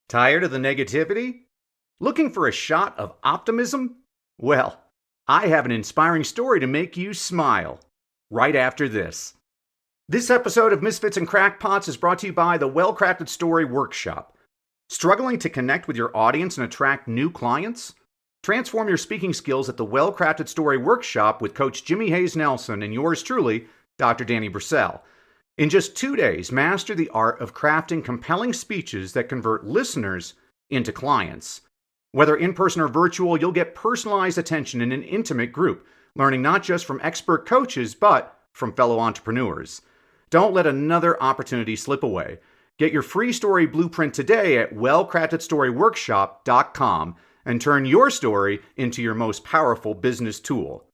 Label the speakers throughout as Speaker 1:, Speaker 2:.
Speaker 1: Tired of the negativity? Looking for a shot of optimism? Well, I have an inspiring story to make you smile right after this. This episode of Misfits and Crackpots is brought to you by the Well-Crafted Story Workshop. Struggling to connect with your audience and attract new clients? Transform your speaking skills at the Well-Crafted Story Workshop with Coach Jimmy Hayes Nelson and yours truly, Dr. Danny Brissell. In just 2 days, master the art of crafting compelling speeches that convert listeners into clients. Whether in-person or virtual, you'll get personalized attention in an intimate group, learning not just from expert coaches, but from fellow entrepreneurs. Don't let another opportunity slip away. Get your free story blueprint today at wellcraftedstoryworkshop.com and turn your story into your most powerful business tool.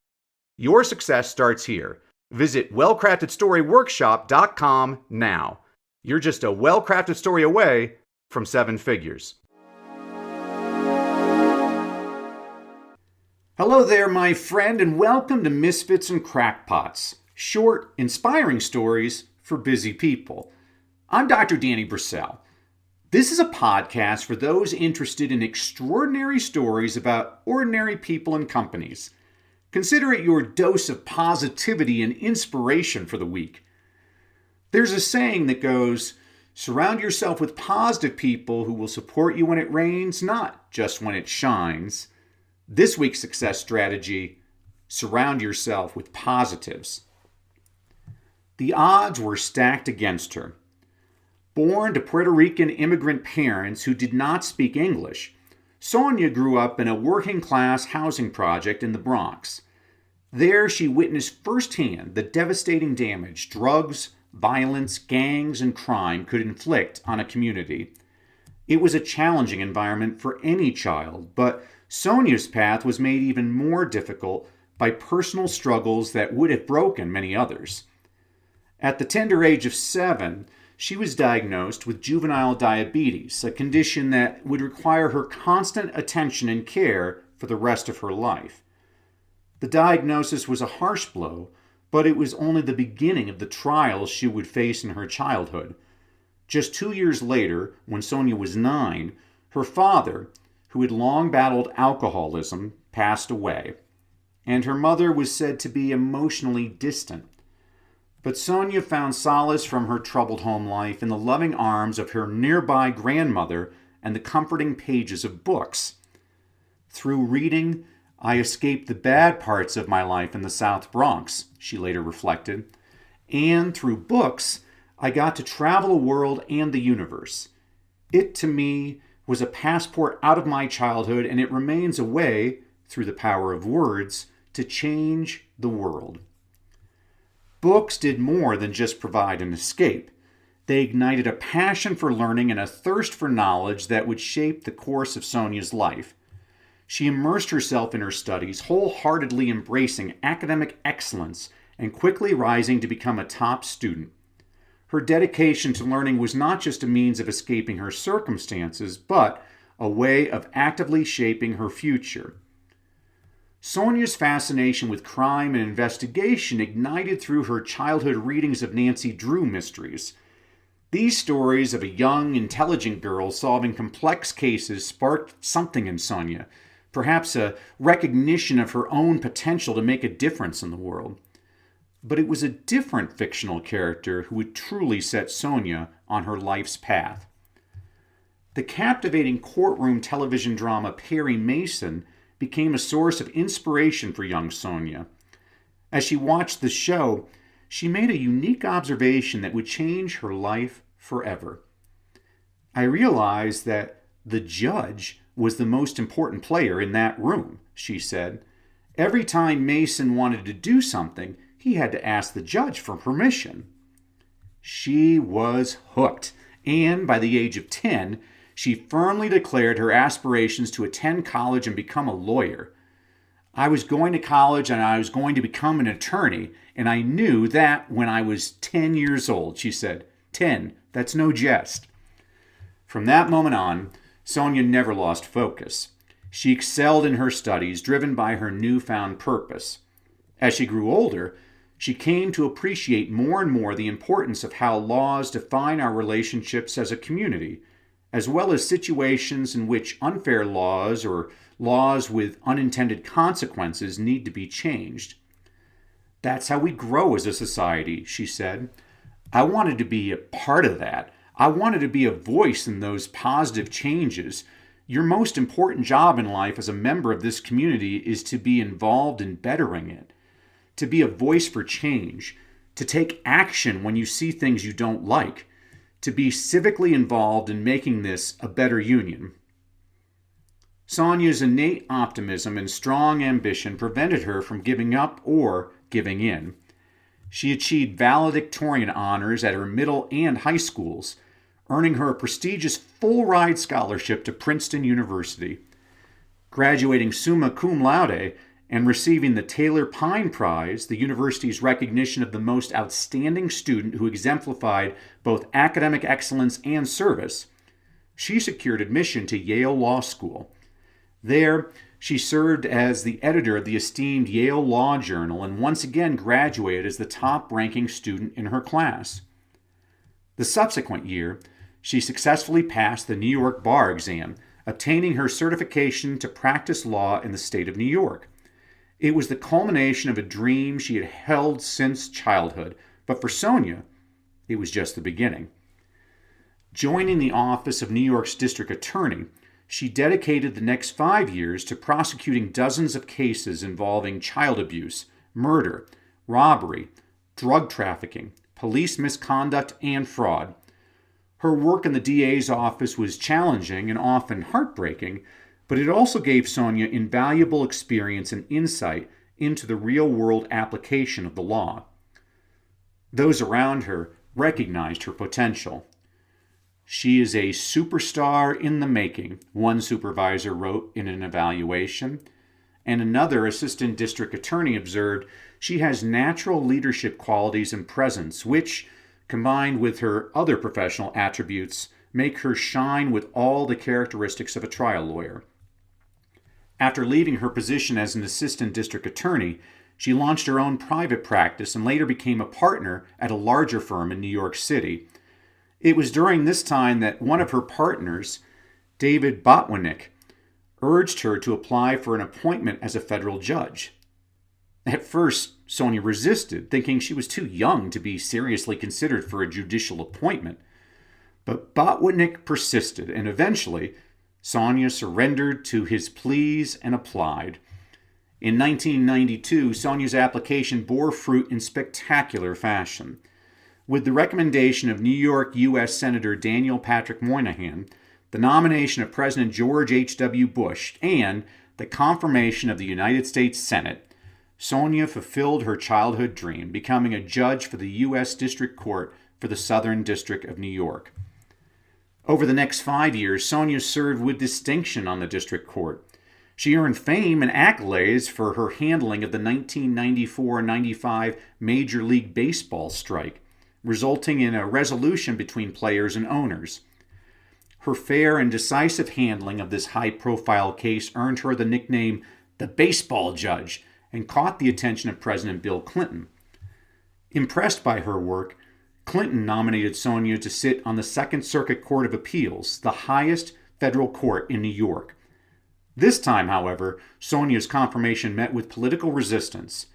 Speaker 1: Your success starts here. Visit wellcraftedstoryworkshop.com now. You're just a well-crafted story away from 7 figures. Hello there, my friend, and welcome to Misfits and Crackpots, short, inspiring stories for busy people. I'm Dr. Danny Brissell. This is a podcast for those interested in extraordinary stories about ordinary people and companies. Consider it your dose of positivity and inspiration for the week. There's a saying that goes, surround yourself with positive people who will support you when it rains, not just when it shines. This week's success strategy, surround yourself with positives. The odds were stacked against her. Born to Puerto Rican immigrant parents who did not speak English, Sonia grew up in a working-class housing project in the Bronx. There, she witnessed firsthand the devastating damage drugs, violence, gangs, and crime could inflict on a community. It was a challenging environment for any child, but Sonia's path was made even more difficult by personal struggles that would have broken many others. At the tender age of 7, she was diagnosed with juvenile diabetes, a condition that would require her constant attention and care for the rest of her life. The diagnosis was a harsh blow, but it was only the beginning of the trials she would face in her childhood. Just 2 years later, when Sonia was 9, her father, who had long battled alcoholism, passed away, and her mother was said to be emotionally distant. But Sonia found solace from her troubled home life in the loving arms of her nearby grandmother and the comforting pages of books. Through reading, I escaped the bad parts of my life in the South Bronx, she later reflected, and through books, I got to travel the world and the universe. It, to me, was a passport out of my childhood, and it remains a way, through the power of words, to change the world. Books did more than just provide an escape. They ignited a passion for learning and a thirst for knowledge that would shape the course of Sonia's life. She immersed herself in her studies, wholeheartedly embracing academic excellence and quickly rising to become a top student. Her dedication to learning was not just a means of escaping her circumstances, but a way of actively shaping her future. Sonia's fascination with crime and investigation ignited through her childhood readings of Nancy Drew mysteries. These stories of a young, intelligent girl solving complex cases sparked something in Sonia, perhaps a recognition of her own potential to make a difference in the world. But it was a different fictional character who would truly set Sonia on her life's path. The captivating courtroom television drama Perry Mason became a source of inspiration for young Sonia. As she watched the show, she made a unique observation that would change her life forever. I realized that the judge was the most important player in that room, she said. Every time Mason wanted to do something, he had to ask the judge for permission. She was hooked, and by the age of 10, she firmly declared her aspirations to attend college and become a lawyer. I was going to college and I was going to become an attorney, and I knew that when I was 10 years old, she said. 10, that's no jest. From that moment on, Sonia never lost focus. She excelled in her studies, driven by her newfound purpose. As she grew older, she came to appreciate more and more the importance of how laws define our relationships as a community, as well as situations in which unfair laws or laws with unintended consequences need to be changed. That's how we grow as a society, she said. I wanted to be a part of that. I wanted to be a voice in those positive changes. Your most important job in life as a member of this community is to be involved in bettering it, to be a voice for change, to take action when you see things you don't like, to be civically involved in making this a better union. Sonia's innate optimism and strong ambition prevented her from giving up or giving in. She achieved valedictorian honors at her middle and high schools, earning her a prestigious full-ride scholarship to Princeton University. Graduating summa cum laude and receiving the Taylor Pine Prize, the university's recognition of the most outstanding student who exemplified both academic excellence and service, she secured admission to Yale Law School. There, she served as the editor of the esteemed Yale Law Journal and once again graduated as the top-ranking student in her class. The subsequent year, she successfully passed the New York bar exam, obtaining her certification to practice law in the state of New York. It was the culmination of a dream she had held since childhood, but for Sonia, it was just the beginning. Joining the office of New York's district attorney, she dedicated the next 5 years to prosecuting dozens of cases involving child abuse, murder, robbery, drug trafficking, police misconduct, and fraud. Her work in the DA's office was challenging and often heartbreaking, but it also gave Sonia invaluable experience and insight into the real-world application of the law. Those around her recognized her potential. She is a superstar in the making, one supervisor wrote in an evaluation, and another assistant district attorney observed she has natural leadership qualities and presence, which, combined with her other professional attributes, make her shine with all the characteristics of a trial lawyer. After leaving her position as an assistant district attorney, she launched her own private practice and later became a partner at a larger firm in New York City. It was during this time that one of her partners, David Botwinick, urged her to apply for an appointment as a federal judge. At first, Sonia resisted, thinking she was too young to be seriously considered for a judicial appointment. But Botwinick persisted, and eventually, Sonia surrendered to his pleas and applied. In 1992, Sonia's application bore fruit in spectacular fashion. With the recommendation of New York U.S. Senator Daniel Patrick Moynihan, the nomination of President George H.W. Bush, and the confirmation of the United States Senate, Sonia fulfilled her childhood dream, becoming a judge for the U.S. District Court for the Southern District of New York. Over the next 5 years, Sonia served with distinction on the district court. She earned fame and accolades for her handling of the 1994-95 Major League Baseball strike, resulting in a resolution between players and owners. Her fair and decisive handling of this high-profile case earned her the nickname the Baseball Judge and caught the attention of President Bill Clinton. Impressed by her work, Clinton nominated Sonia to sit on the Second Circuit Court of Appeals, the highest federal court in New York. This time, however, Sonia's confirmation met with political resistance.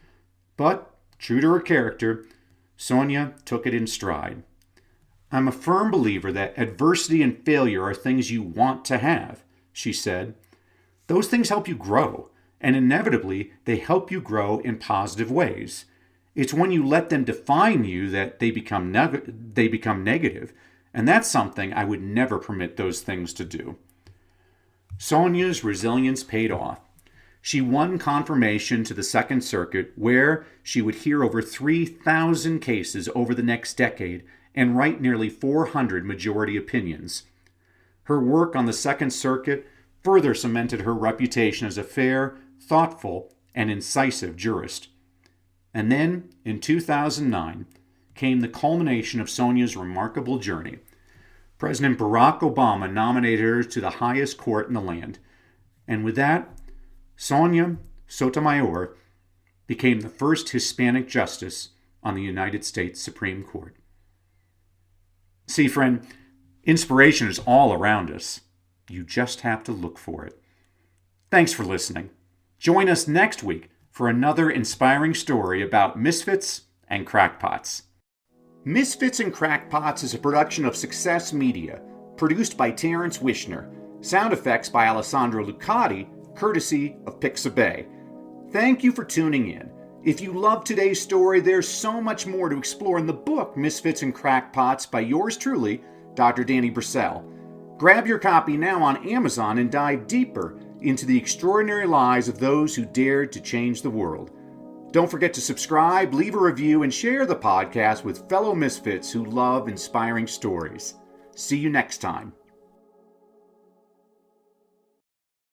Speaker 1: But, true to her character, Sonia took it in stride. I'm a firm believer that adversity and failure are things you want to have, she said. Those things help you grow, and inevitably they help you grow in positive ways. It's when you let them define you that they become negative, and that's something I would never permit those things to do. Sonia's resilience paid off. She won confirmation to the Second Circuit, where she would hear over 3,000 cases over the next decade and write nearly 400 majority opinions. Her work on the Second Circuit further cemented her reputation as a fair, thoughtful, and incisive jurist. And then, in 2009, came the culmination of Sonia's remarkable journey. President Barack Obama nominated her to the highest court in the land. And with that, Sonia Sotomayor became the first Hispanic justice on the United States Supreme Court. See, friend, Inspiration is all around us. You just have to look for it. Thanks for listening. Join us next week for another inspiring story about misfits and crackpots. Misfits and Crackpots is a production of Success Media, produced by Terrence Wishner. Sound effects by Alessandro Lucati, courtesy of Pixabay. Thank you for tuning in. If you loved today's story, there's so much more to explore in the book Misfits and Crackpots by yours truly, Dr. Danny Brissell. Grab your copy now on Amazon and dive deeper into the extraordinary lives of those who dared to change the world. Don't forget to subscribe, leave a review, and share the podcast with fellow misfits who love inspiring stories. See you next time.